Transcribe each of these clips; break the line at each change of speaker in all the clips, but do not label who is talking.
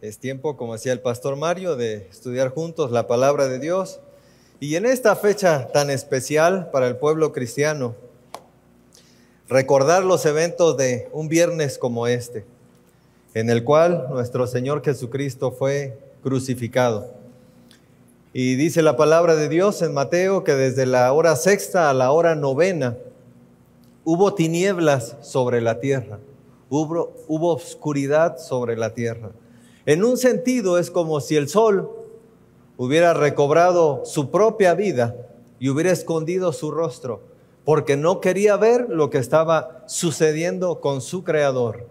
Es tiempo, como decía el pastor Mario, de estudiar juntos la palabra de Dios. Y en esta fecha tan especial para el pueblo cristiano, recordar los eventos de un viernes como este, en el cual nuestro Señor Jesucristo fue crucificado. Y dice la palabra de Dios en Mateo que desde la hora sexta a la hora novena hubo tinieblas sobre la tierra, hubo oscuridad sobre la tierra. En un sentido es como si el sol hubiera recobrado su propia vida y hubiera escondido su rostro, porque no quería ver lo que estaba sucediendo con su creador.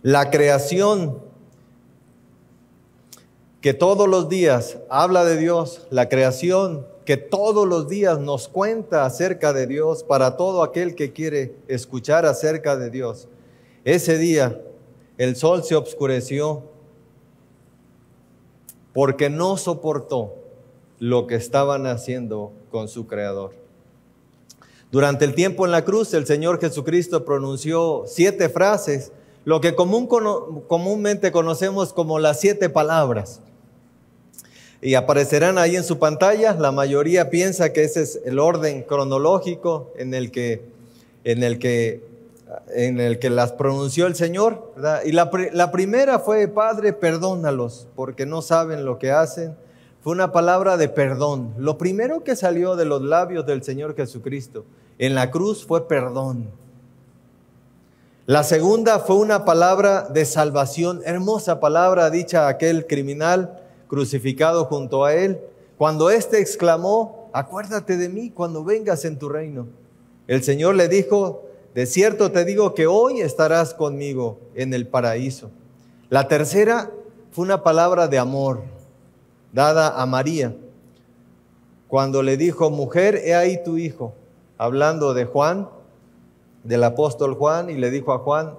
La creación que todos los días habla de Dios, la creación que todos los días nos cuenta acerca de Dios para todo aquel que quiere escuchar acerca de Dios. Ese día el sol se oscureció porque no soportó lo que estaban haciendo con su creador. Durante el tiempo en la cruz, el Señor Jesucristo pronunció 7 frases, lo que comúnmente conocemos como las 7 palabras. Y aparecerán ahí en su pantalla. La mayoría piensa que ese es el orden cronológico en el que las pronunció el Señor, ¿verdad? Y la primera fue: Padre, perdónalos, porque no saben lo que hacen. Fue una palabra de perdón. Lo primero que salió de los labios del Señor Jesucristo en la cruz fue perdón. La segunda fue una palabra de salvación, hermosa palabra dicha a aquel criminal crucificado junto a él, cuando éste exclamó: acuérdate de mí cuando vengas en tu reino. El Señor le dijo: de cierto te digo que hoy estarás conmigo en el paraíso. La tercera fue una palabra de amor dada a María, cuando le dijo: mujer, he ahí tu hijo, hablando de Juan, del apóstol Juan, y le dijo a Juan: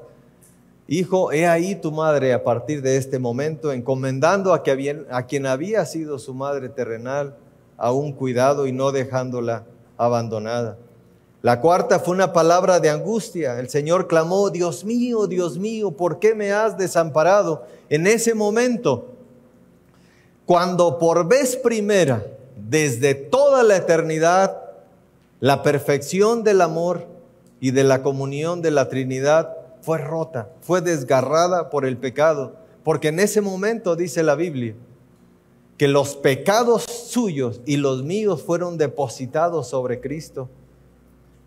hijo, he ahí tu madre a partir de este momento, encomendando a quien había sido su madre terrenal a un cuidado y no dejándola abandonada. La cuarta fue una palabra de angustia. El Señor clamó: Dios mío, ¿por qué me has desamparado? En ese momento, cuando por vez primera, desde toda la eternidad, la perfección del amor y de la comunión de la Trinidad fue rota, fue desgarrada por el pecado, porque en ese momento dice la Biblia que los pecados suyos y los míos fueron depositados sobre Cristo,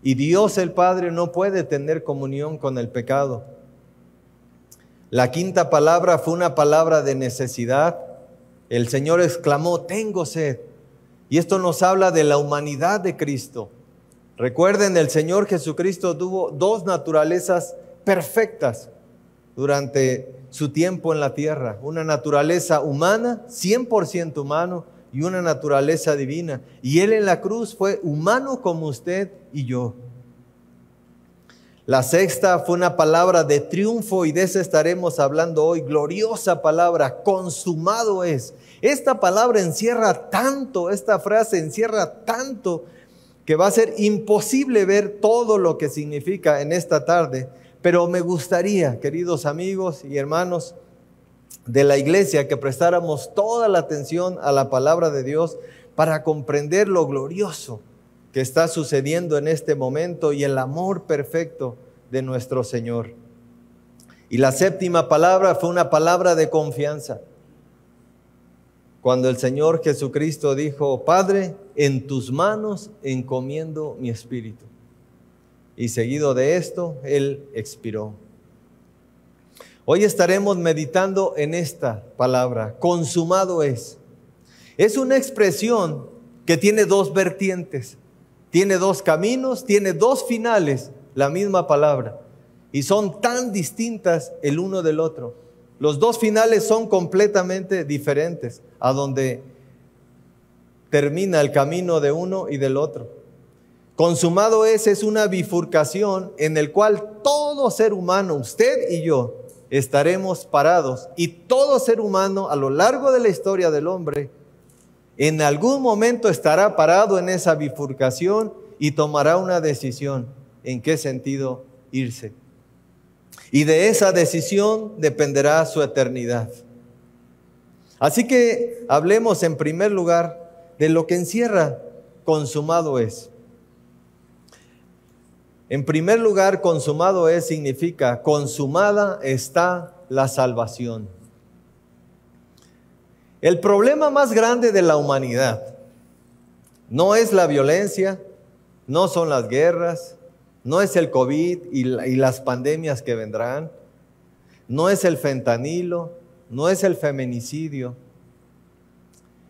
y Dios el Padre no puede tener comunión con el pecado. La quinta palabra fue una palabra de necesidad. El Señor exclamó: tengo sed. Y esto nos habla de la humanidad de Cristo. Recuerden, el Señor Jesucristo tuvo 2 naturalezas perfectas durante su tiempo en la tierra: una naturaleza humana, 100% humano, y una naturaleza divina. Y Él en la cruz fue humano como usted y yo. La sexta fue una palabra de triunfo, y de esa estaremos hablando hoy. Gloriosa palabra: consumado es. Esta palabra encierra tanto, esta frase encierra tanto, que va a ser imposible ver todo lo que significa en esta tarde. Pero me gustaría, queridos amigos y hermanos de la iglesia, que prestáramos toda la atención a la palabra de Dios para comprender lo glorioso que está sucediendo en este momento y el amor perfecto de nuestro Señor. Y la séptima palabra fue una palabra de confianza, cuando el Señor Jesucristo dijo: Padre, en tus manos encomiendo mi espíritu. Y seguido de esto, Él expiró. Hoy estaremos meditando en esta palabra: consumado es. Es una expresión que tiene 2 vertientes, tiene 2 caminos, tiene 2 finales, la misma palabra, y son tan distintas el uno del otro. Los 2 finales son completamente diferentes, a donde termina el camino de uno y del otro. Consumado es una bifurcación en el cual todo ser humano, usted y yo, estaremos parados, y todo ser humano a lo largo de la historia del hombre en algún momento estará parado en esa bifurcación y tomará una decisión en qué sentido irse. Y de esa decisión dependerá su eternidad. Así que hablemos en primer lugar de lo que encierra consumado es. En primer lugar, consumado es significa consumada está la salvación. El problema más grande de la humanidad no es la violencia, no son las guerras, no es el COVID y las pandemias que vendrán, no es el fentanilo, no es el feminicidio.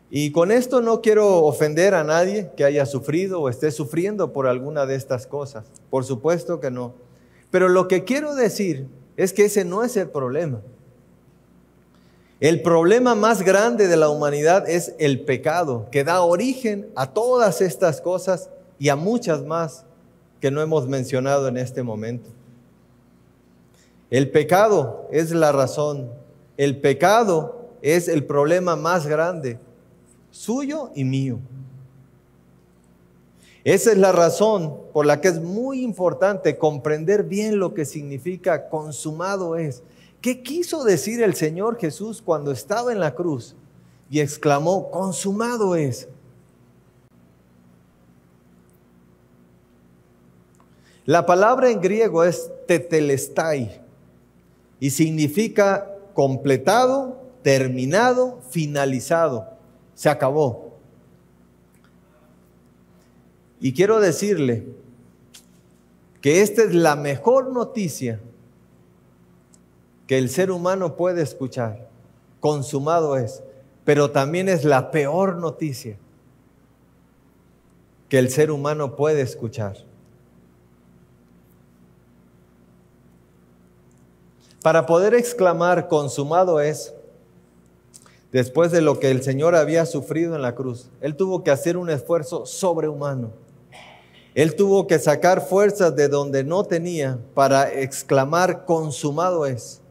Y con esto no quiero ofender a nadie que haya sufrido o esté sufriendo por alguna de estas cosas. Por supuesto que no. Pero lo que quiero decir es que ese no es el problema. El problema más grande de la humanidad es el pecado, que da origen a todas estas cosas y a muchas más que no hemos mencionado en este momento. El pecado es la razón. El pecado es el problema más grande, suyo y mío. Esa es la razón por la que es muy importante comprender bien lo que significa consumado es. ¿Qué quiso decir el Señor Jesús cuando estaba en la cruz y exclamó, consumado es? La palabra en griego es tetelestai y significa completado, terminado, finalizado. Se acabó. Y quiero decirle que esta es la mejor noticia que el ser humano puede escuchar. Consumado es. Pero también es la peor noticia que el ser humano puede escuchar. Para poder exclamar consumado es, después de lo que el Señor había sufrido en la cruz, Él tuvo que hacer un esfuerzo sobrehumano. Él tuvo que sacar fuerzas de donde no tenía para exclamar consumado es.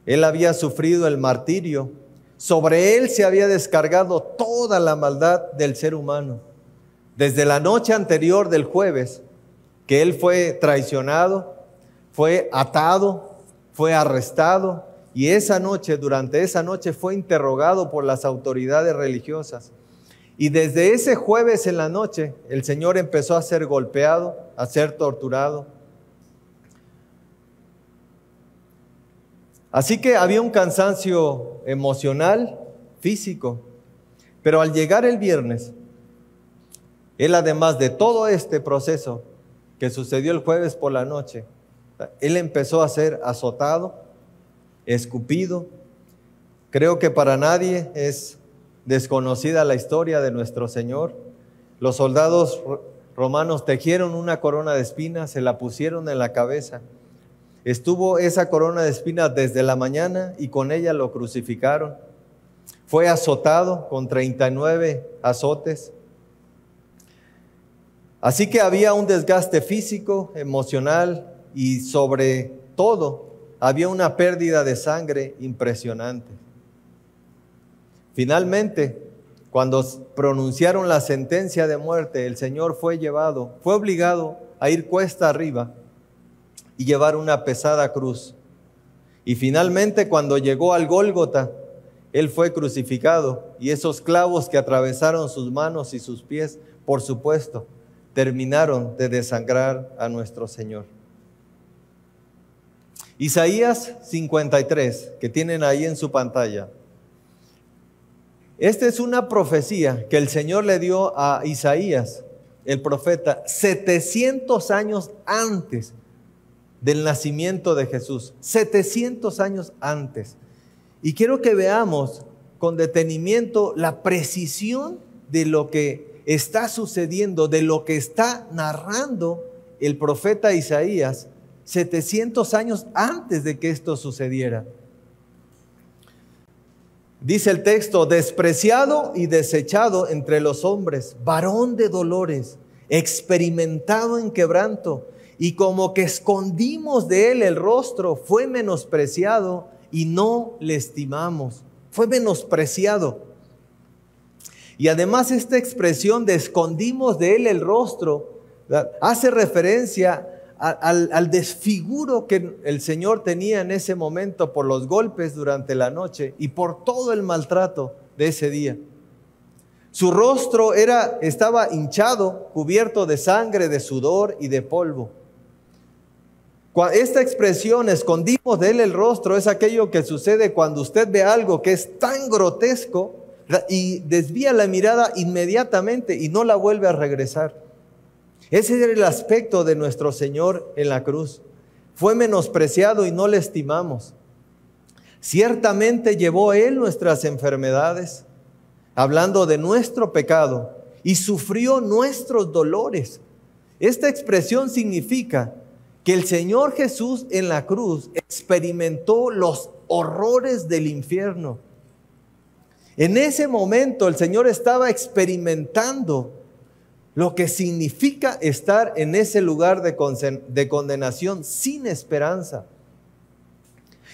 Él había sufrido el martirio. Sobre Él se había descargado toda la maldad del ser humano. Desde la noche anterior del jueves, que Él fue traicionado, fue atado, fue arrestado y durante esa noche fue interrogado por las autoridades religiosas. Y desde ese jueves en la noche, el Señor empezó a ser golpeado, a ser torturado. Así que había un cansancio emocional, físico, pero al llegar el viernes, Él además de todo este proceso que sucedió el jueves por la noche, Él empezó a ser azotado, escupido. Creo que para nadie es desconocida la historia de nuestro Señor. Los soldados romanos tejieron una corona de espinas, se la pusieron en la cabeza. Estuvo esa corona de espinas desde la mañana y con ella lo crucificaron. Fue azotado con 39 azotes. Así que había un desgaste físico, emocional y sobre todo había una pérdida de sangre impresionante. Finalmente, cuando pronunciaron la sentencia de muerte, el Señor fue obligado a ir cuesta arriba y llevar una pesada cruz. Y finalmente, cuando llegó al Gólgota, Él fue crucificado y esos clavos que atravesaron sus manos y sus pies, por supuesto, terminaron de desangrar a nuestro Señor. Isaías 53, que tienen ahí en su pantalla. Esta es una profecía que el Señor le dio a Isaías, el profeta, 700 años antes del nacimiento de Jesús. 700 años antes. Y quiero que veamos con detenimiento la precisión de lo que está sucediendo, de lo que está narrando el profeta Isaías 700 años antes de que esto sucediera. Dice el texto, despreciado y desechado entre los hombres, varón de dolores, experimentado en quebranto, y como que escondimos de él el rostro, fue menospreciado y no le estimamos. Fue menospreciado. Y además esta expresión de escondimos de él el rostro, ¿verdad?, hace referencia al desfiguro que el Señor tenía en ese momento por los golpes durante la noche y por todo el maltrato de ese día. Su rostro estaba hinchado, cubierto de sangre, de sudor y de polvo. Esta expresión, escondimos de él el rostro, es aquello que sucede cuando usted ve algo que es tan grotesco y desvía la mirada inmediatamente y no la vuelve a regresar. Ese era el aspecto de nuestro Señor en la cruz. Fue menospreciado y no le estimamos. Ciertamente llevó Él nuestras enfermedades, hablando de nuestro pecado, y sufrió nuestros dolores. Esta expresión significa que el Señor Jesús en la cruz experimentó los horrores del infierno. En ese momento el Señor estaba experimentando lo que significa estar en ese lugar de condenación sin esperanza.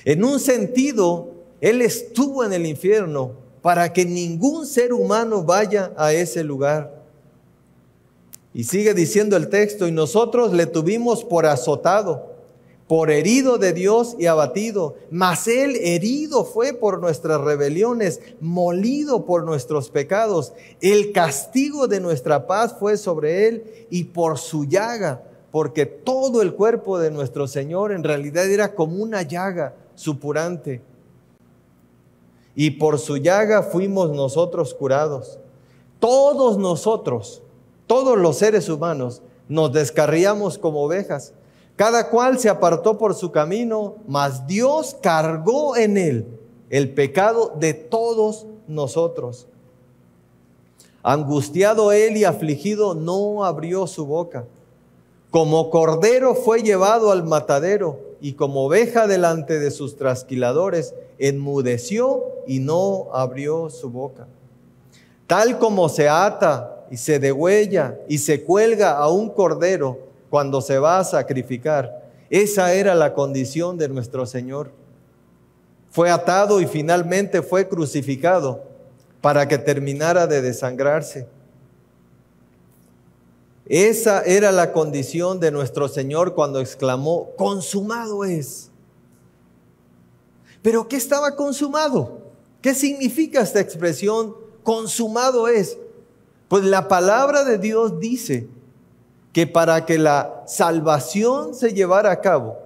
En un sentido, Él estuvo en el infierno para que ningún ser humano vaya a ese lugar. Y sigue diciendo el texto, y nosotros le tuvimos por azotado, por herido de Dios y abatido, mas Él herido fue por nuestras rebeliones, molido por nuestros pecados. El castigo de nuestra paz fue sobre Él, y por su llaga, porque todo el cuerpo de nuestro Señor en realidad era como una llaga supurante. Y por su llaga fuimos nosotros curados. Todos nosotros, todos los seres humanos, nos descarriamos como ovejas. Cada cual se apartó por su camino, mas Dios cargó en él el pecado de todos nosotros. Angustiado él y afligido, no abrió su boca. Como cordero fue llevado al matadero, y como oveja delante de sus trasquiladores, enmudeció y no abrió su boca. Tal como se ata y se degüella y se cuelga a un cordero cuando se va a sacrificar, esa era la condición de nuestro Señor. Fue atado y finalmente fue crucificado para que terminara de desangrarse. Esa era la condición de nuestro Señor cuando exclamó, consumado es. ¿Pero qué estaba consumado? ¿Qué significa esta expresión, consumado es? Pues la palabra de Dios dice que para que la salvación se llevara a cabo,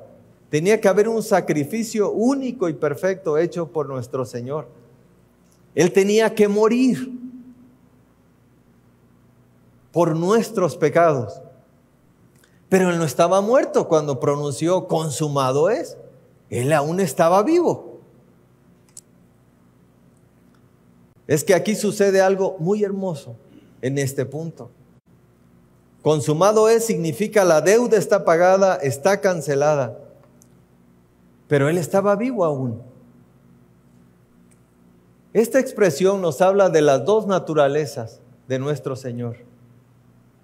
tenía que haber un sacrificio único y perfecto hecho por nuestro Señor. Él tenía que morir por nuestros pecados. Pero Él no estaba muerto cuando pronunció consumado es. Él aún estaba vivo. Es que aquí sucede algo muy hermoso en este punto. Consumado es significa la deuda está pagada, está cancelada. Pero Él estaba vivo aún. Esta expresión nos habla de las dos naturalezas de nuestro Señor.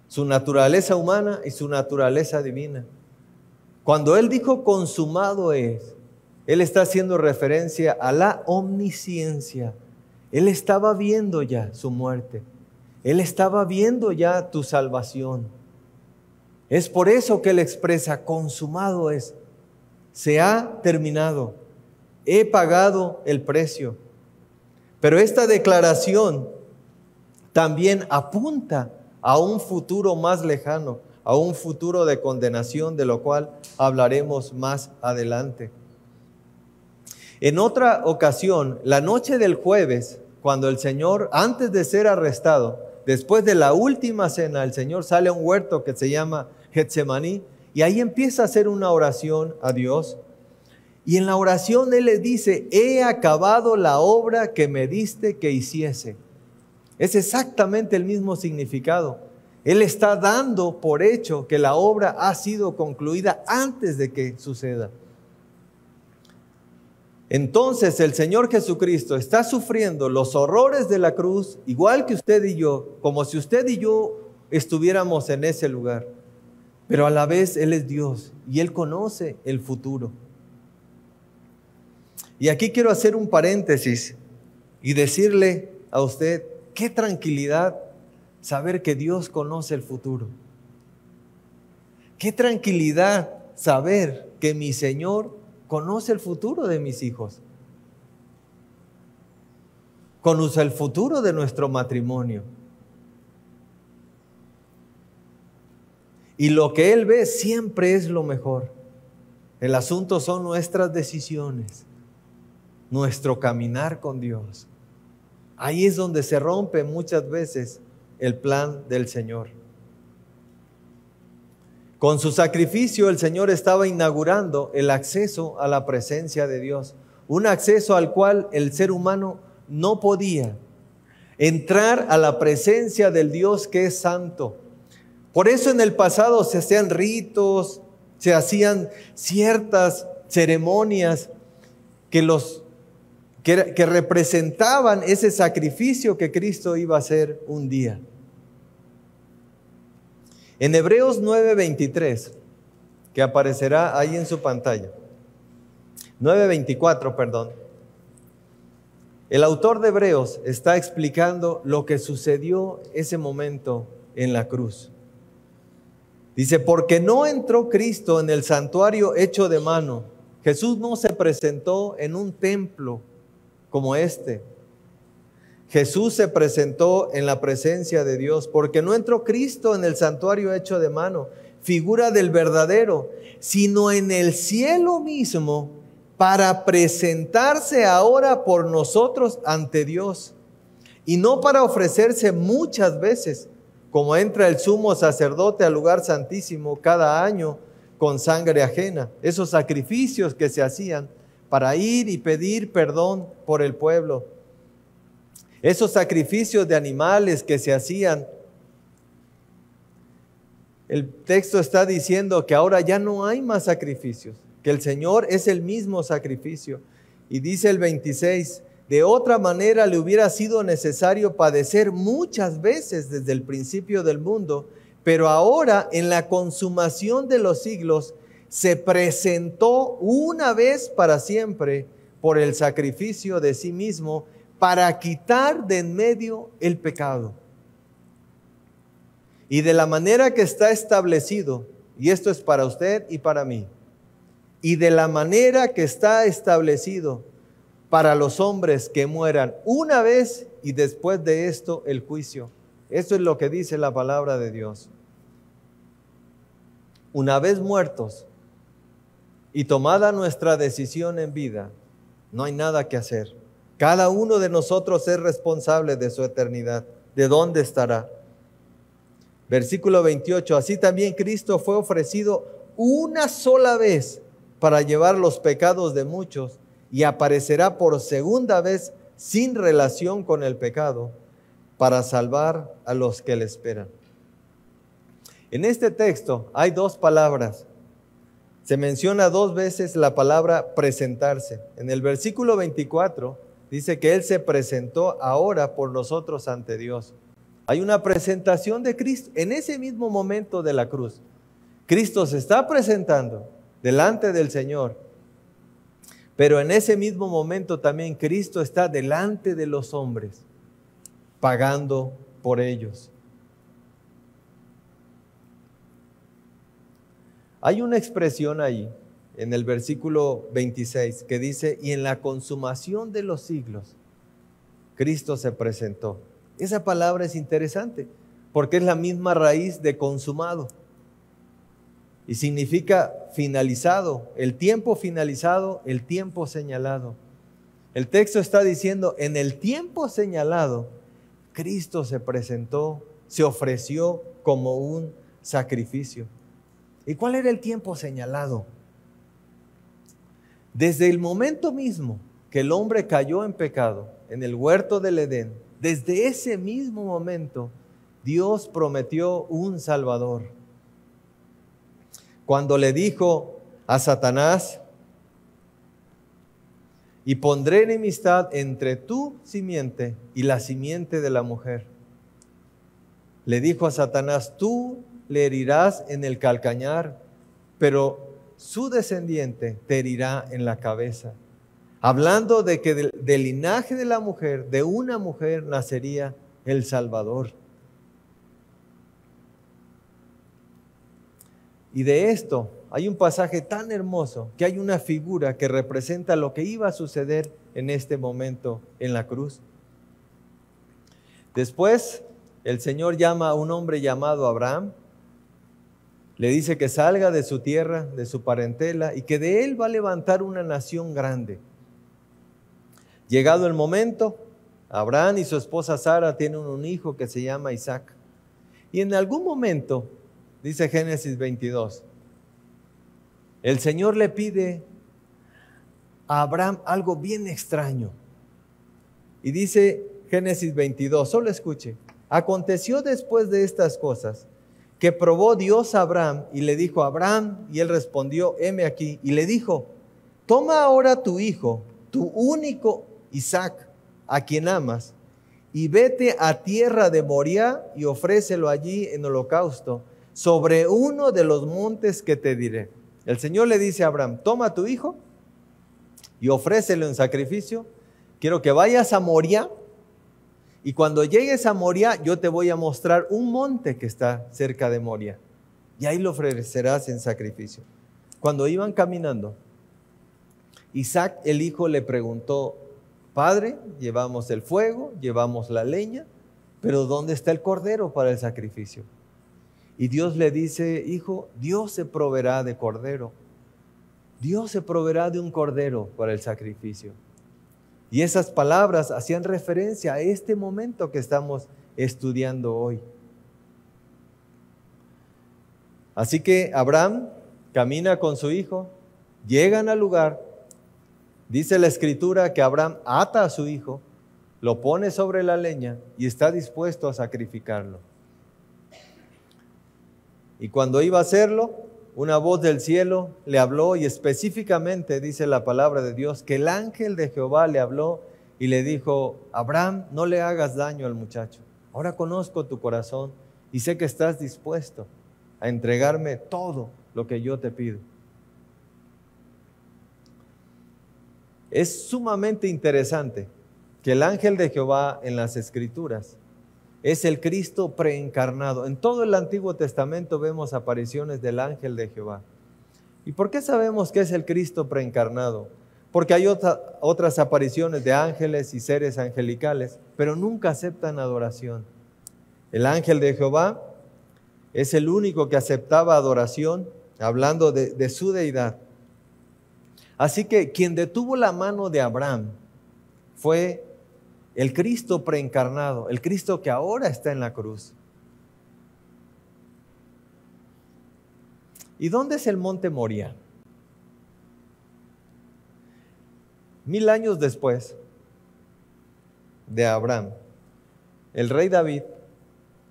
Su naturaleza humana y su naturaleza divina. Cuando Él dijo consumado es, Él está haciendo referencia a la omnisciencia. Él estaba viendo ya su muerte. Él estaba viendo ya tu salvación. Es por eso que Él expresa consumado es. Se ha terminado. He pagado el precio. Pero esta declaración también apunta a un futuro más lejano, a un futuro de condenación, de lo cual hablaremos más adelante. En otra ocasión, la noche del jueves, cuando el Señor, antes de ser arrestado, después de la última cena, el Señor sale a un huerto que se llama Getsemaní, y ahí empieza a hacer una oración a Dios. Y en la oración Él le dice, he acabado la obra que me diste que hiciese. Es exactamente el mismo significado. Él está dando por hecho que la obra ha sido concluida antes de que suceda. Entonces el Señor Jesucristo está sufriendo los horrores de la cruz, igual que usted y yo, como si usted y yo estuviéramos en ese lugar. Pero a la vez Él es Dios y Él conoce el futuro. Y aquí quiero hacer un paréntesis y decirle a usted, qué tranquilidad saber que Dios conoce el futuro. Qué tranquilidad saber que mi Señor conoce el futuro de mis hijos. Conoce el futuro de nuestro matrimonio. Y lo que Él ve siempre es lo mejor. El asunto son nuestras decisiones, nuestro caminar con Dios. Ahí es donde se rompe muchas veces el plan del Señor. Con su sacrificio el Señor estaba inaugurando el acceso a la presencia de Dios, un acceso al cual el ser humano no podía entrar a la presencia del Dios que es santo. Por eso en el pasado se hacían ritos, se hacían ciertas ceremonias que representaban ese sacrificio que Cristo iba a hacer un día. En Hebreos 9:23, que aparecerá ahí en su pantalla, 9:24, perdón, el autor de Hebreos está explicando lo que sucedió ese momento en la cruz. Dice, porque no entró Cristo en el santuario hecho de mano. Jesús no se presentó en un templo como este. Jesús se presentó en la presencia de Dios, porque no entró Cristo en el santuario hecho de mano, figura del verdadero, sino en el cielo mismo, para presentarse ahora por nosotros ante Dios, y no para ofrecerse muchas veces, como entra el sumo sacerdote al lugar santísimo cada año con sangre ajena. Esos sacrificios que se hacían para ir y pedir perdón por el pueblo. Esos sacrificios de animales que se hacían. El texto está diciendo que ahora ya no hay más sacrificios, que el Señor es el mismo sacrificio. Y dice el 26, de otra manera le hubiera sido necesario padecer muchas veces desde el principio del mundo, pero ahora en la consumación de los siglos se presentó una vez para siempre por el sacrificio de sí mismo, para quitar de en medio el pecado. Y de la manera que está establecido, y esto es para usted y para mí, y de la manera que está establecido para los hombres que mueran una vez y después de esto el juicio. Esto es lo que dice la palabra de Dios. Una vez muertos y tomada nuestra decisión en vida, no hay nada que hacer. Cada uno de nosotros es responsable de su eternidad, de dónde estará. Versículo 28, así también Cristo fue ofrecido una sola vez para llevar los pecados de muchos y aparecerá por segunda vez sin relación con el pecado para salvar a los que le esperan. En este texto hay dos palabras. Se menciona dos veces la palabra presentarse. En el versículo 24 dice que Él se presentó ahora por nosotros ante Dios. Hay una presentación de Cristo en ese mismo momento de la cruz. Cristo se está presentando delante del Señor, pero en ese mismo momento también Cristo está delante de los hombres, pagando por ellos. Hay una expresión ahí, en el versículo 26, que dice, y en la consumación de los siglos, Cristo se presentó. Esa palabra es interesante, porque es la misma raíz de consumado, y significa finalizado, el tiempo finalizado, el tiempo señalado. El texto está diciendo, en el tiempo señalado, Cristo se presentó, se ofreció como un sacrificio. ¿Y cuál era el tiempo señalado? Desde el momento mismo que el hombre cayó en pecado en el huerto del Edén, desde ese mismo momento Dios prometió un Salvador. Cuando le dijo a Satanás, y pondré enemistad entre tu simiente y la simiente de la mujer. Le dijo a Satanás, tú le herirás en el calcañar, pero su descendiente te herirá en la cabeza. Hablando de que del linaje de la mujer, de una mujer, nacería el Salvador. Y de esto hay un pasaje tan hermoso que hay una figura que representa lo que iba a suceder en este momento en la cruz. Después, el Señor llama a un hombre llamado Abraham, le dice que salga de su tierra, de su parentela, y que de él va a levantar una nación grande. Llegado el momento, Abraham y su esposa Sara tienen un hijo que se llama Isaac. Y en algún momento, dice Génesis 22, el Señor le pide a Abraham algo bien extraño. Y dice Génesis 22, solo escuche. Aconteció después de estas cosas que probó Dios a Abraham y le dijo a Abraham, y él respondió, heme aquí, y le dijo, toma ahora tu hijo, tu único Isaac, a quien amas, y vete a tierra de Moriah y ofrécelo allí en holocausto, sobre uno de los montes que te diré. El Señor le dice a Abraham, toma a tu hijo y ofrécelo en sacrificio. Quiero que vayas a Moriah, y cuando llegues a Moriah, yo te voy a mostrar un monte que está cerca de Moriah, y ahí lo ofrecerás en sacrificio. Cuando iban caminando, Isaac, el hijo, le preguntó, Padre, llevamos el fuego, llevamos la leña, pero ¿dónde está el cordero para el sacrificio? Y Dios le dice, hijo, Dios se proveerá de cordero. Dios se proveerá de un cordero para el sacrificio. Y esas palabras hacían referencia a este momento que estamos estudiando hoy. Así que Abraham camina con su hijo, llegan al lugar. Dice la Escritura que Abraham ata a su hijo, lo pone sobre la leña y está dispuesto a sacrificarlo. Y cuando iba a hacerlo, una voz del cielo le habló, y específicamente dice la palabra de Dios que el ángel de Jehová le habló y le dijo, Abraham, no le hagas daño al muchacho. Ahora conozco tu corazón y sé que estás dispuesto a entregarme todo lo que yo te pido. Es sumamente interesante que el ángel de Jehová en las Escrituras es el Cristo preencarnado. En todo el Antiguo Testamento vemos apariciones del ángel de Jehová. ¿Y por qué sabemos que es el Cristo preencarnado? Porque hay otras apariciones de ángeles y seres angelicales, pero nunca aceptan adoración. El ángel de Jehová es el único que aceptaba adoración, hablando de su deidad. Así que quien detuvo la mano de Abraham fue el Cristo preencarnado, el Cristo que ahora está en la cruz. ¿Y dónde es el monte Moriah? 1000 años después de Abraham, el rey David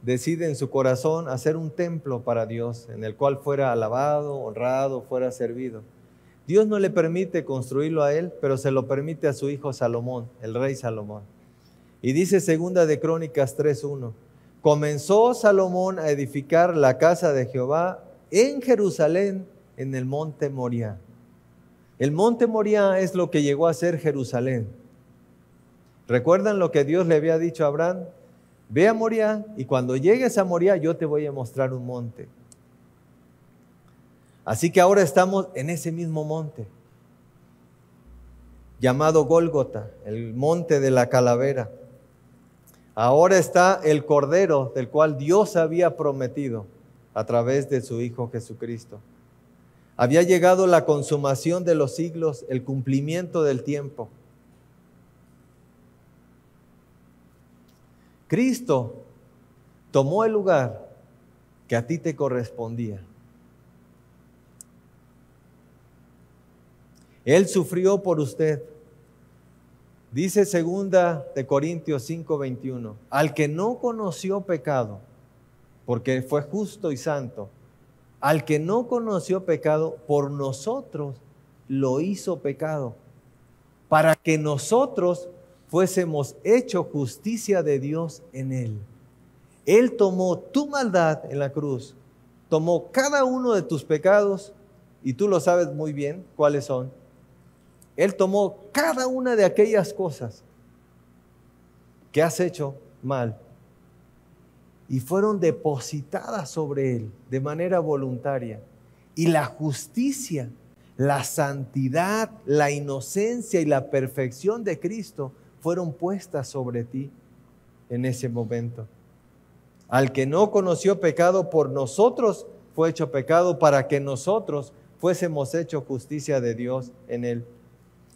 decide en su corazón hacer un templo para Dios, en el cual fuera alabado, honrado, fuera servido. Dios no le permite construirlo a él, pero se lo permite a su hijo Salomón, el rey Salomón. Y dice segunda de Crónicas 3:1, comenzó Salomón a edificar la casa de Jehová en Jerusalén, en el monte Moriah. El monte Moriah es lo que llegó a ser Jerusalén. ¿Recuerdan lo que Dios le había dicho a Abraham? Ve a Moriah y cuando llegues a Moriah yo te voy a mostrar un monte. Así que ahora estamos en ese mismo monte, llamado Gólgota, el monte de la calavera. Ahora está el Cordero del cual Dios había prometido a través de su Hijo Jesucristo. Había llegado la consumación de los siglos, el cumplimiento del tiempo. Cristo tomó el lugar que a ti te correspondía. Él sufrió por usted. Dice segunda de Corintios 5:21, al que no conoció pecado, porque fue justo y santo, al que no conoció pecado, por nosotros lo hizo pecado, para que nosotros fuésemos hecho justicia de Dios en él. Él tomó tu maldad en la cruz, tomó cada uno de tus pecados, y tú lo sabes muy bien cuáles son. Él tomó cada una de aquellas cosas que has hecho mal y fueron depositadas sobre Él de manera voluntaria. y la justicia, la santidad, la inocencia y la perfección de Cristo fueron puestas sobre ti en ese momento. Al que no conoció pecado, por nosotros fue hecho pecado para que nosotros fuésemos hecho justicia de Dios en él.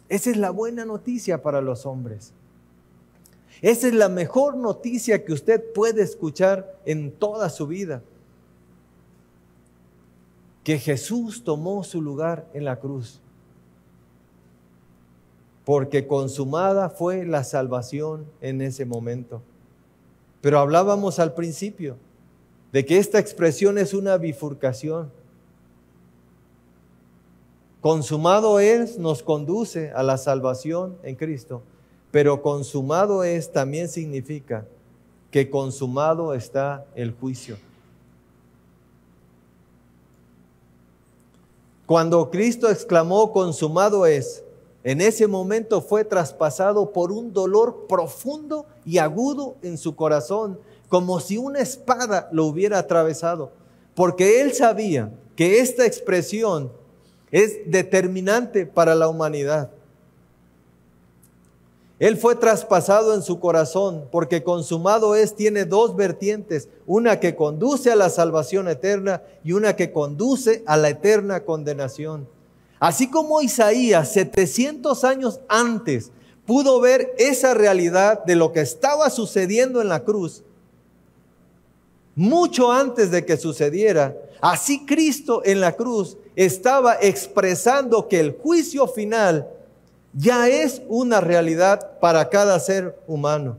Esa es la buena noticia para los hombres. Esa es la mejor noticia que usted puede escuchar en toda su vida. Que Jesús tomó su lugar en la cruz. Porque consumada fue la salvación en ese momento. Pero hablábamos al principio de que esta expresión es una bifurcación. Consumado es, nos conduce a la salvación en Cristo, pero consumado es también significa que consumado está el juicio. Cuando Cristo exclamó consumado es, en ese momento fue traspasado por un dolor profundo y agudo en su corazón, como si una espada lo hubiera atravesado, porque él sabía que esta expresión es determinante para la humanidad. Él fue traspasado en su corazón, porque consumado es, tiene dos vertientes, una que conduce a la salvación eterna y una que conduce a la eterna condenación. Así como Isaías 700 años antes pudo ver esa realidad de lo que estaba sucediendo en la cruz, mucho antes de que sucediera, así Cristo en la cruz estaba expresando que el juicio final ya es una realidad para cada ser humano.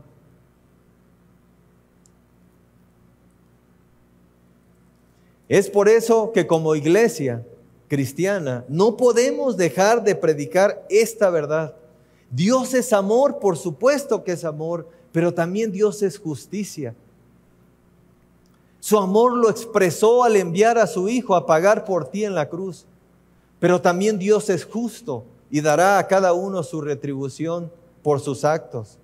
Es por eso que como iglesia cristiana no podemos dejar de predicar esta verdad. Dios es amor, por supuesto que es amor, pero también Dios es justicia. Su amor lo expresó al enviar a su Hijo a pagar por ti en la cruz, pero también Dios es justo y dará a cada uno su retribución por sus actos.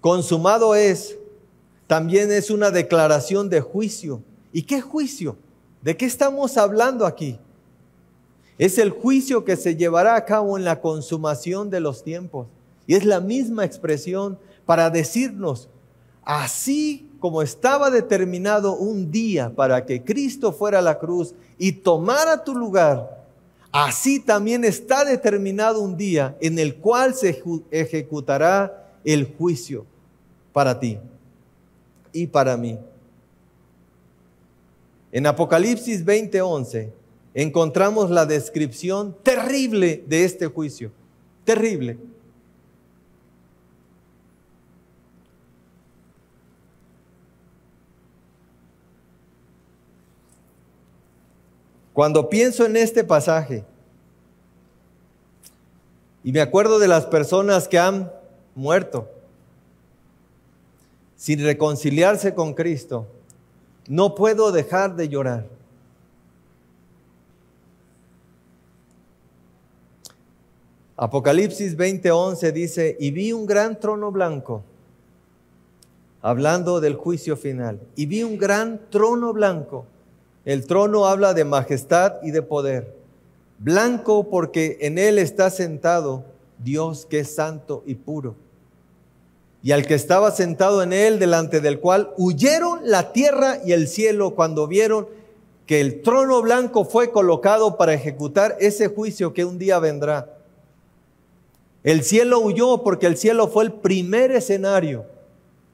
Consumado es, también es una declaración de juicio. ¿Y qué juicio? ¿De qué estamos hablando aquí? Es el juicio que se llevará a cabo en la consumación de los tiempos. Y es la misma expresión para decirnos, así como estaba determinado un día para que Cristo fuera a la cruz y tomara tu lugar, así también está determinado un día en el cual se ejecutará el juicio para ti y para mí. En Apocalipsis 20:11 encontramos la descripción terrible de este juicio. Terrible. Cuando pienso en este pasaje y me acuerdo de las personas que han muerto sin reconciliarse con Cristo, no puedo dejar de llorar. Apocalipsis 20:11 dice, y vi un gran trono blanco, hablando del juicio final, y vi un gran trono blanco. El trono habla de majestad y de poder. Blanco porque en él está sentado Dios que es santo y puro. Y al que estaba sentado en él, delante del cual huyeron la tierra y el cielo cuando vieron que el trono blanco fue colocado para ejecutar ese juicio que un día vendrá. El cielo huyó porque el cielo fue el primer escenario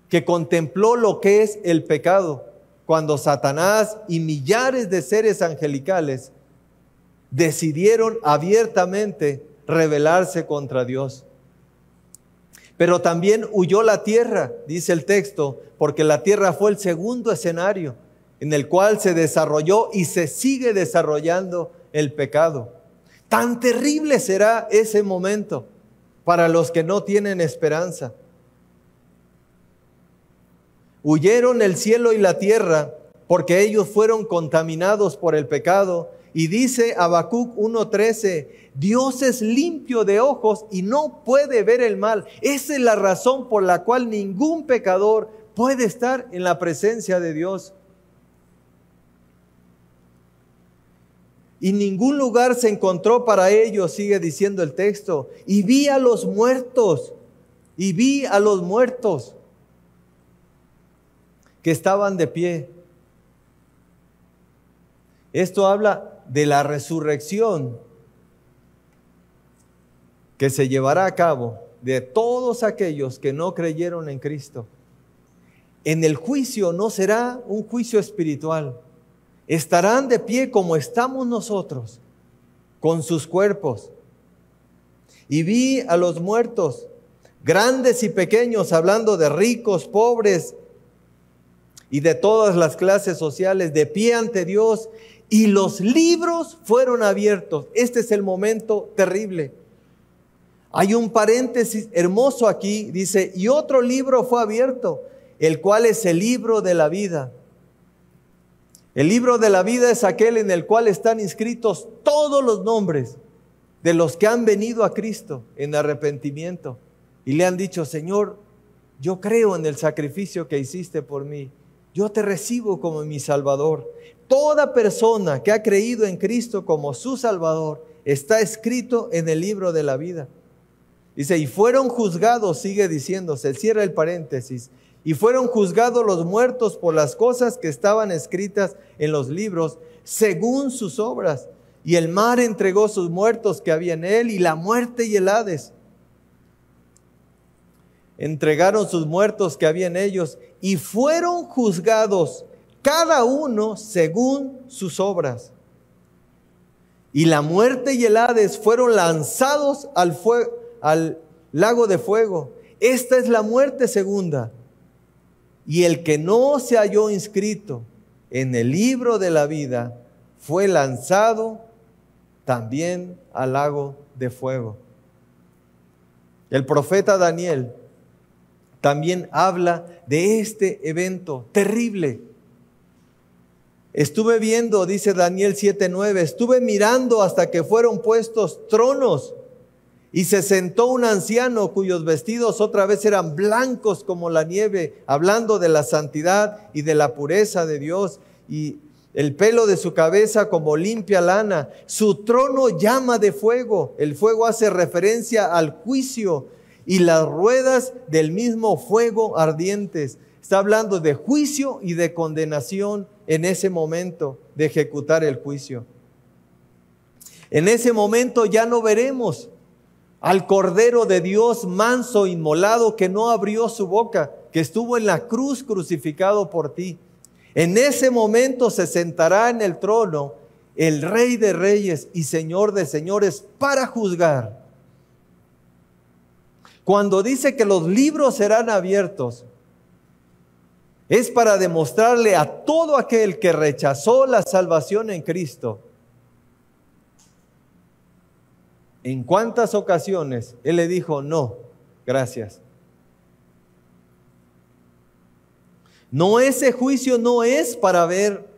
que contempló lo que es el pecado, cuando Satanás y millares de seres angelicales decidieron abiertamente rebelarse contra Dios. Pero también huyó la tierra, dice el texto, porque la tierra fue el segundo escenario en el cual se desarrolló y se sigue desarrollando el pecado. Tan terrible será ese momento para los que no tienen esperanza. Huyeron el cielo y la tierra porque ellos fueron contaminados por el pecado. Y dice Habacuc 1:13, Dios es limpio de ojos y no puede ver el mal. Esa es la razón por la cual ningún pecador puede estar en la presencia de Dios. y ningún lugar se encontró para ellos, sigue diciendo el texto. Y vi a los muertos, que estaban de pie. Esto habla de la resurrección que se llevará a cabo de todos aquellos que no creyeron en Cristo. En el juicio no será un juicio espiritual. Estarán de pie como estamos nosotros, con sus cuerpos. Y vi a los muertos, grandes y pequeños, hablando de ricos, pobres y de todas las clases sociales, de pie ante Dios, y los libros fueron abiertos. Este es el momento terrible. Hay un paréntesis hermoso aquí, dice, y otro libro fue abierto, el cual es el libro de la vida. El libro de la vida es aquel en el cual están inscritos todos los nombres de los que han venido a Cristo en arrepentimiento y le han dicho: Señor, yo creo en el sacrificio que hiciste por mí, yo te recibo como mi Salvador. Toda persona que ha creído en Cristo como su Salvador está escrito en el libro de la vida. Dice, y fueron juzgados, sigue diciendo, se cierra el paréntesis, y fueron juzgados los muertos por las cosas que estaban escritas en los libros, según sus obras. Y el mar entregó sus muertos que había en él, y la muerte y el Hades entregaron sus muertos que había en ellos, y fueron juzgados cada uno según sus obras. Y la muerte y el Hades fueron lanzados al lago de fuego. Esta es la muerte segunda. Y el que no se halló inscrito en el libro de la vida fue lanzado también al lago de fuego. El profeta Daniel también habla de este evento terrible. Estuve viendo, dice Daniel 7:9, estuve mirando hasta que fueron puestos tronos y se sentó un anciano cuyos vestidos otra vez eran blancos como la nieve, hablando de la santidad y de la pureza de Dios, y el pelo de su cabeza como limpia lana. Su trono llama de fuego. El fuego hace referencia al juicio, y las ruedas del mismo fuego ardientes. Está hablando de juicio y de condenación en ese momento de ejecutar el juicio. En ese momento ya no veremos al Cordero de Dios manso, inmolado, que no abrió su boca, que estuvo en la cruz crucificado por ti. En ese momento se sentará en el trono el Rey de Reyes y Señor de Señores para juzgar. Cuando dice que los libros serán abiertos, es para demostrarle a todo aquel que rechazó la salvación en Cristo en cuántas ocasiones Él le dijo: no, gracias. No, ese juicio no es para ver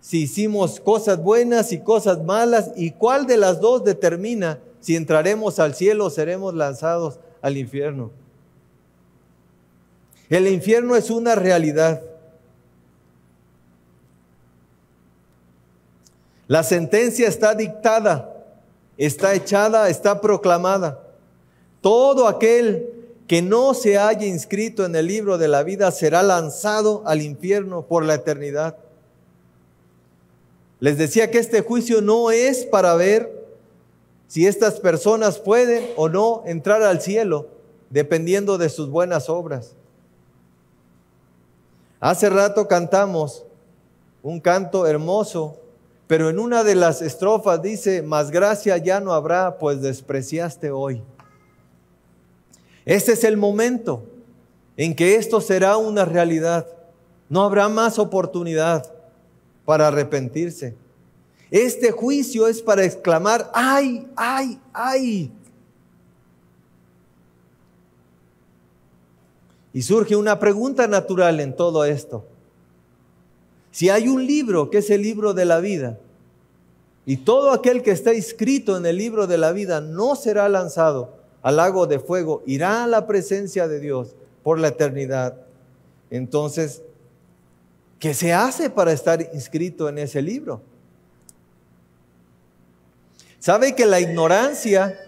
si hicimos cosas buenas y cosas malas, y cuál de las dos determina si entraremos al cielo o seremos lanzados al infierno. El infierno es una realidad. La sentencia está dictada, está echada, está proclamada. Todo aquel que no se haya inscrito en el libro de la vida será lanzado al infierno por la eternidad. Les decía que este juicio no es para ver si estas personas pueden o no entrar al cielo, dependiendo de sus buenas obras. Hace rato cantamos un canto hermoso, pero en una de las estrofas dice: más gracia ya no habrá, pues despreciaste hoy. Este es el momento en que esto será una realidad. No habrá más oportunidad para arrepentirse. Este juicio es para exclamar: ¡ay, ay, ay! Y surge una pregunta natural en todo esto. Si hay un libro que es el libro de la vida, y todo aquel que está inscrito en el libro de la vida no será lanzado al lago de fuego, irá a la presencia de Dios por la eternidad. Entonces, ¿qué se hace para estar inscrito en ese libro? ¿Sabe que la ignorancia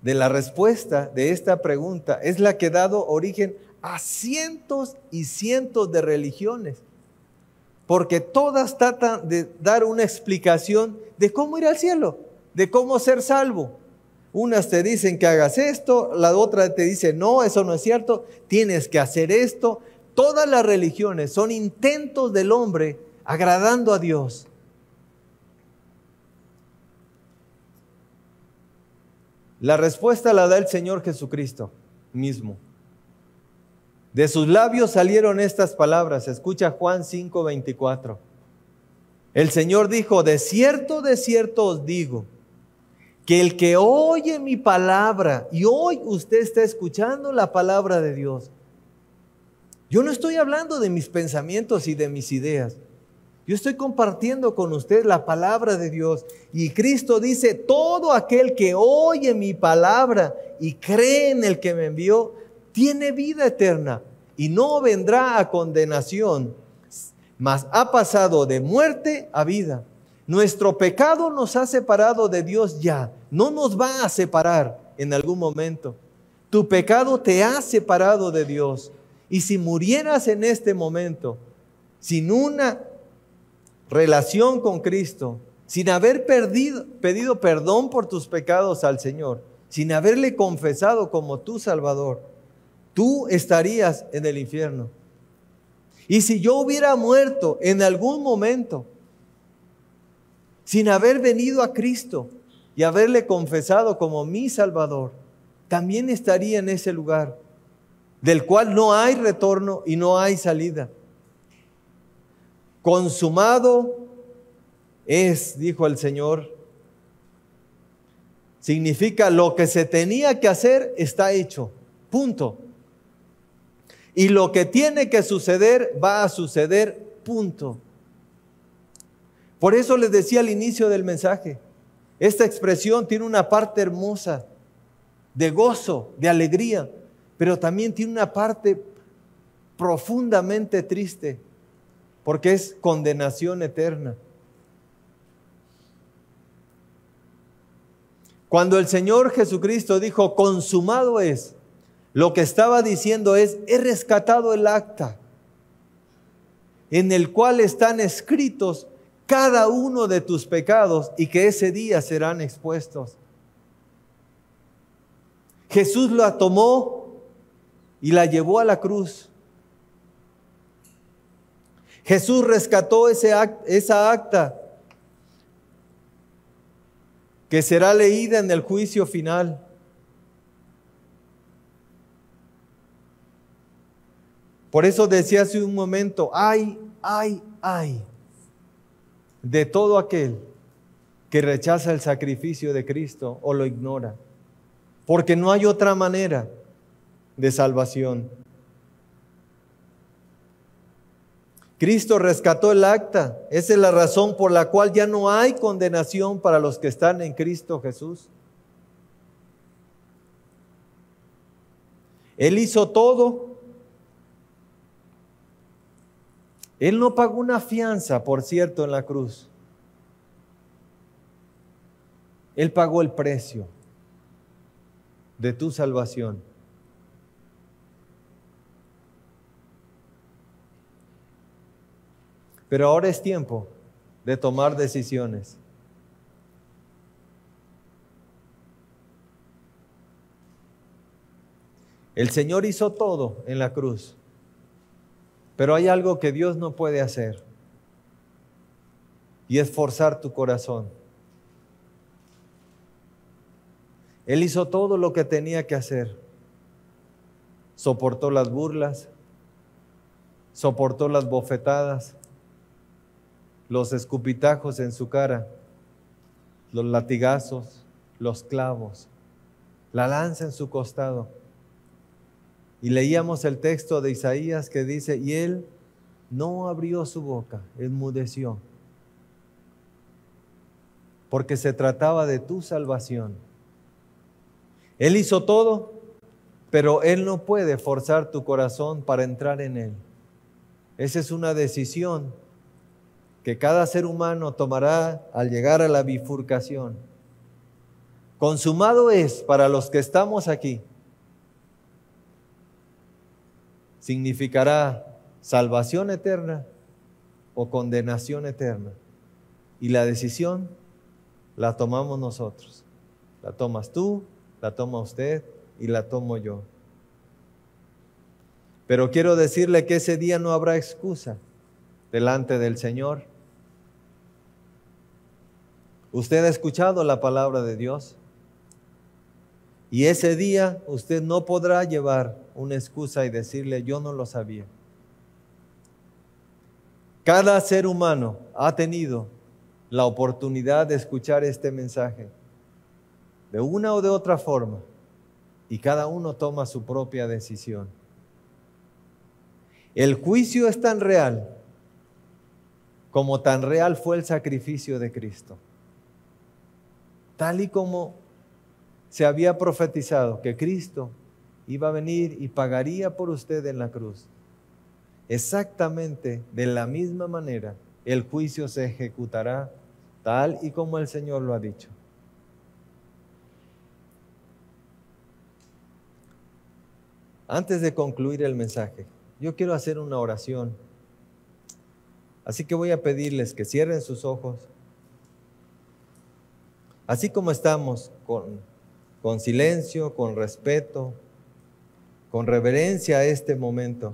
de la respuesta de esta pregunta es la que ha dado origen a cientos y cientos de religiones? Porque todas tratan de dar una explicación de cómo ir al cielo, de cómo ser salvo. Unas te dicen que hagas esto, la otra te dice, no, eso no es cierto, tienes que hacer esto. Todas las religiones son intentos del hombre agradando a Dios. La respuesta la da el Señor Jesucristo mismo. De sus labios salieron estas palabras. Escucha Juan 5:24. El Señor dijo, de cierto os digo, que el que oye mi palabra, y hoy usted está escuchando la palabra de Dios. Yo no estoy hablando de mis pensamientos y de mis ideas. Yo estoy compartiendo con usted la palabra de Dios. Y Cristo dice, todo aquel que oye mi palabra y cree en el que me envió, tiene vida eterna y no vendrá a condenación, mas ha pasado de muerte a vida. Nuestro pecado nos ha separado de Dios ya, no nos va a separar en algún momento. Tu pecado te ha separado de Dios. Y si murieras en este momento, sin una relación con Cristo, sin haber pedido perdón por tus pecados al Señor, sin haberle confesado como tu Salvador, tú estarías en el infierno. Y si yo hubiera muerto en algún momento, sin haber venido a Cristo y haberle confesado como mi Salvador, también estaría en ese lugar, del cual no hay retorno y no hay salida. Consumado es, dijo el Señor. Significa lo que se tenía que hacer está hecho. Punto. Y lo que tiene que suceder va a suceder. Punto. Por eso les decía al inicio del mensaje, esta expresión tiene una parte hermosa de gozo, de alegría, pero también tiene una parte profundamente triste, porque es condenación eterna. Cuando el Señor Jesucristo dijo, consumado es, lo que estaba diciendo es, he rescatado el acta en el cual están escritos cada uno de tus pecados y que ese día serán expuestos. Jesús la tomó y la llevó a la cruz. Jesús rescató esa acta que será leída en el juicio final. Por eso decía hace un momento, ay de todo aquel que rechaza el sacrificio de Cristo o lo ignora, porque no hay otra manera de salvación. Cristo rescató el acta. Esa es la razón por la cual ya no hay condenación para los que están en Cristo Jesús. Él hizo todo. Él no pagó una fianza, por cierto, en la cruz. Él pagó el precio de tu salvación. Pero ahora es tiempo de tomar decisiones. El Señor hizo todo en la cruz, pero hay algo que Dios no puede hacer, y es forzar tu corazón. Él hizo todo lo que tenía que hacer. Soportó las burlas, soportó las bofetadas, los escupitajos en su cara, los latigazos, los clavos, la lanza en su costado. Y leíamos el texto de Isaías que dice, y él no abrió su boca, enmudeció, porque se trataba de tu salvación. Él hizo todo, pero él no puede forzar tu corazón para entrar en él. Esa es una decisión que cada ser humano tomará al llegar a la bifurcación. Consumado es para los que estamos aquí. Significará salvación eterna o condenación eterna. Y la decisión la tomamos nosotros. La tomas tú, la toma usted y la tomo yo. Pero quiero decirle que ese día no habrá excusa delante del Señor. Usted ha escuchado la palabra de Dios. Y ese día usted no podrá llevar una excusa y decirle, yo no lo sabía. Cada ser humano ha tenido la oportunidad de escuchar este mensaje de una o de otra forma, y cada uno toma su propia decisión. El juicio es tan real como tan real fue el sacrificio de Cristo. Tal y como se había profetizado que Cristo iba a venir y pagaría por usted en la cruz. Exactamente de la misma manera, el juicio se ejecutará tal y como el Señor lo ha dicho. Antes de concluir el mensaje, yo quiero hacer una oración. Así que voy a pedirles que cierren sus ojos. Así como estamos, con silencio, con respeto, con reverencia a este momento.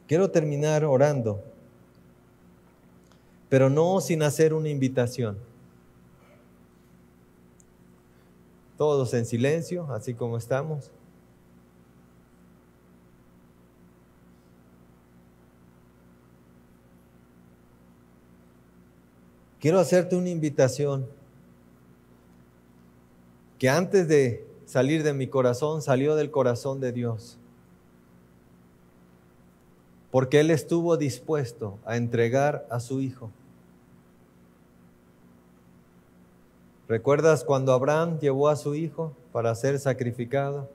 Quiero terminar orando, pero no sin hacer una invitación. Todos en silencio, así como estamos. Quiero hacerte una invitación que antes de salir de mi corazón, salió del corazón de Dios. Porque Él estuvo dispuesto a entregar a su Hijo. ¿Recuerdas cuando Abraham llevó a su hijo para ser sacrificado?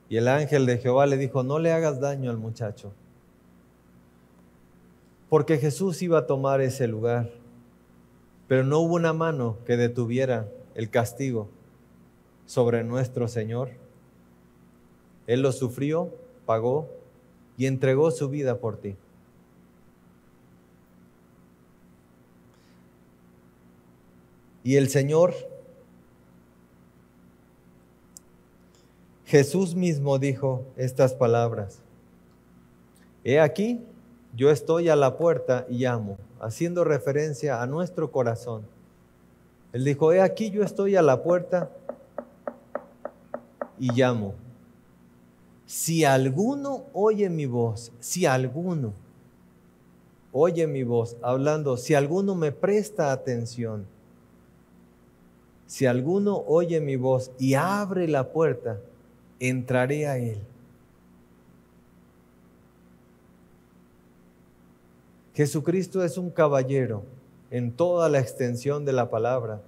Y el ángel de Jehová le dijo, no le hagas daño al muchacho. Porque Jesús iba a tomar ese lugar. Pero no hubo una mano que detuviera el castigo sobre nuestro Señor. Él lo sufrió, pagó y entregó su vida por ti. Y el Señor, Jesús mismo dijo estas palabras. He aquí, yo estoy a la puerta y llamo, haciendo referencia a nuestro corazón. Él dijo, he aquí, yo estoy a la puerta y llamo. Si alguno oye mi voz, si alguno oye mi voz, hablando, si alguno me presta atención, si alguno oye mi voz y abre la puerta, entraré a él. Jesucristo es un caballero en toda la extensión de la palabra.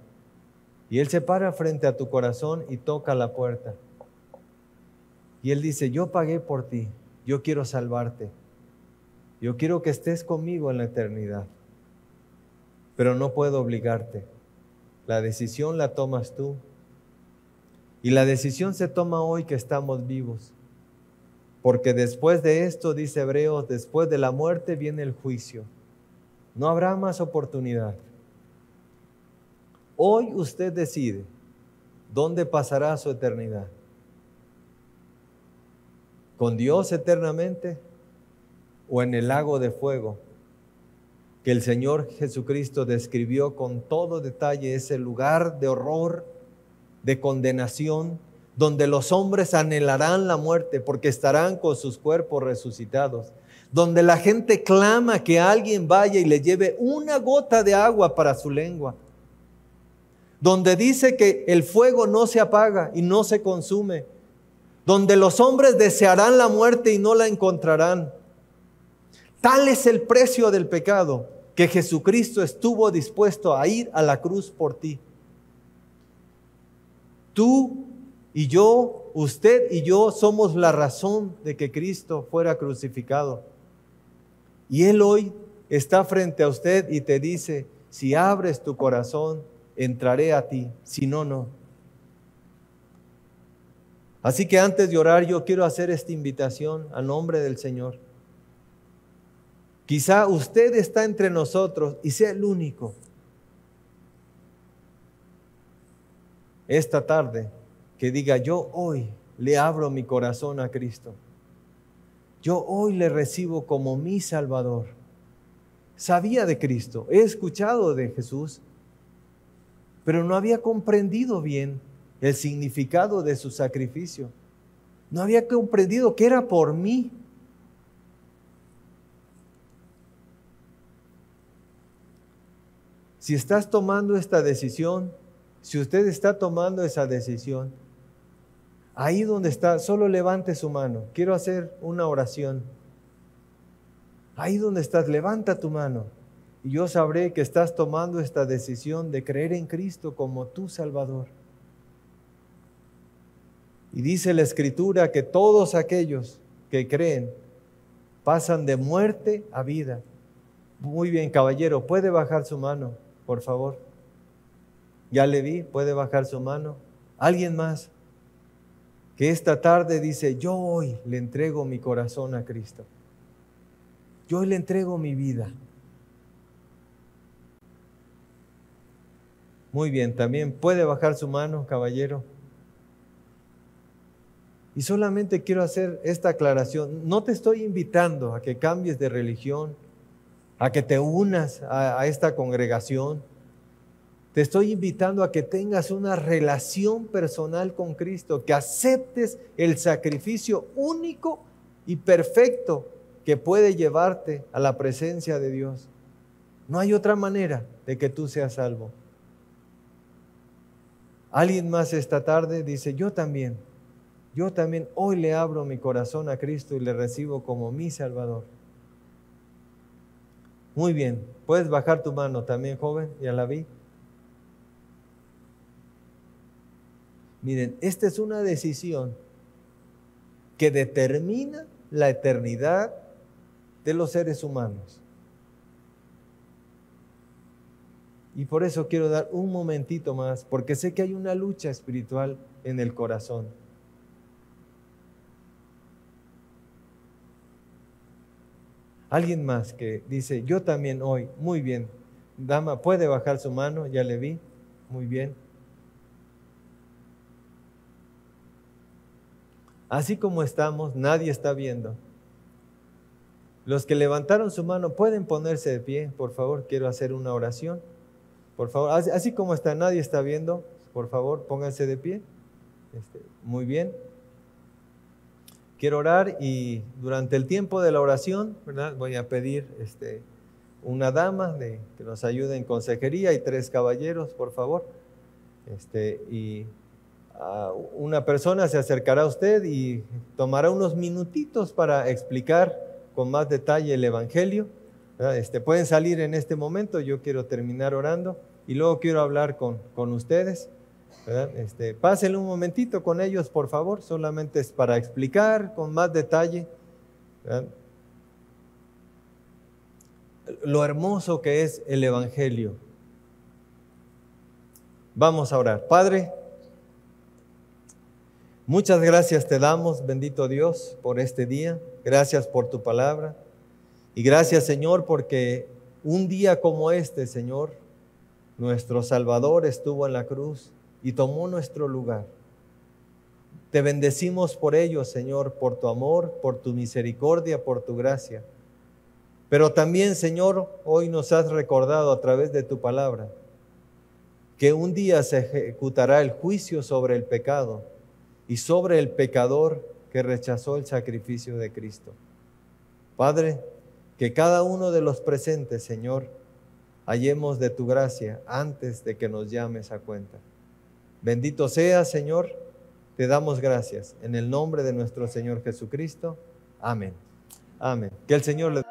Y Él se para frente a tu corazón y toca la puerta. Y Él dice, yo pagué por ti, yo quiero salvarte. Yo quiero que estés conmigo en la eternidad. Pero no puedo obligarte. La decisión la tomas tú. Y la decisión se toma hoy que estamos vivos. Porque después de esto, dice Hebreos, después de la muerte viene el juicio. No habrá más oportunidad. Hoy usted decide dónde pasará su eternidad. ¿Con Dios eternamente o en el lago de fuego que el Señor Jesucristo describió con todo detalle, ese lugar de horror, de condenación, donde los hombres anhelarán la muerte porque estarán con sus cuerpos resucitados, donde la gente clama que alguien vaya y le lleve una gota de agua para su lengua, donde dice que el fuego no se apaga y no se consume, donde los hombres desearán la muerte y no la encontrarán. Tal es el precio del pecado que Jesucristo estuvo dispuesto a ir a la cruz por ti. Tú Y yo, usted y yo somos la razón de que Cristo fuera crucificado. Y Él hoy está frente a usted y te dice, si abres tu corazón, entraré a ti, si no, no. Así que antes de orar, yo quiero hacer esta invitación a nombre del Señor. Quizá usted está entre nosotros y sea el único. Esta tarde, que diga, yo hoy le abro mi corazón a Cristo. Yo hoy le recibo como mi Salvador. Sabía de Cristo, he escuchado de Jesús, pero no había comprendido bien el significado de su sacrificio. No había comprendido que era por mí. Si estás tomando esta decisión, si usted está tomando esa decisión, ahí donde está, solo levante su mano. Quiero hacer una oración. Ahí donde estás, levanta tu mano y yo sabré que estás tomando esta decisión de creer en Cristo como tu Salvador. Y dice la Escritura que todos aquellos que creen pasan de muerte a vida. Muy bien, caballero, ¿puede bajar su mano, por favor? Ya le vi, ¿puede bajar su mano? ¿Alguien más que esta tarde dice, yo hoy le entrego mi corazón a Cristo? Yo hoy le entrego mi vida. Muy bien, también puede bajar su mano, caballero. Y solamente quiero hacer esta aclaración. No te estoy invitando a que cambies de religión, a que te unas a esta congregación. Te estoy invitando a que tengas una relación personal con Cristo, que aceptes el sacrificio único y perfecto que puede llevarte a la presencia de Dios. No hay otra manera de que tú seas salvo. Alguien más esta tarde dice, yo también hoy le abro mi corazón a Cristo y le recibo como mi Salvador. Muy bien, puedes bajar tu mano también, joven, ya la vi. Miren, esta es una decisión que determina la eternidad de los seres humanos. Y por eso quiero dar un momentito más, porque sé que hay una lucha espiritual en el corazón. Alguien más que dice, yo también hoy, muy bien. Dama, ¿puede bajar su mano? Ya le vi, muy bien. Así como estamos, nadie está viendo. Los que levantaron su mano pueden ponerse de pie, por favor, quiero hacer una oración. Por favor, así como está, nadie está viendo, por favor, pónganse de pie. Muy bien. Quiero orar y durante el tiempo de la oración, ¿verdad? Voy a pedir una dama que nos ayude en consejería y 3 caballeros, por favor. Una persona se acercará a usted y tomará unos minutitos para explicar con más detalle el Evangelio. Pueden salir en este momento, yo quiero terminar orando y luego quiero hablar con ustedes. Pásenle un momentito con ellos, por favor, solamente es para explicar con más detalle, ¿verdad?, lo hermoso que es el Evangelio. Vamos a orar. Padre, muchas gracias te damos, bendito Dios, por este día. Gracias por tu palabra. Y gracias, Señor, porque un día como este, Señor, nuestro Salvador estuvo en la cruz y tomó nuestro lugar. Te bendecimos por ello, Señor, por tu amor, por tu misericordia, por tu gracia. Pero también, Señor, hoy nos has recordado a través de tu palabra que un día se ejecutará el juicio sobre el pecado y sobre el pecador que rechazó el sacrificio de Cristo. Padre, que cada uno de los presentes, Señor, hallemos de tu gracia antes de que nos llames a cuenta. Bendito seas, Señor, te damos gracias. En el nombre de nuestro Señor Jesucristo. Amén. Amén. Que el Señor le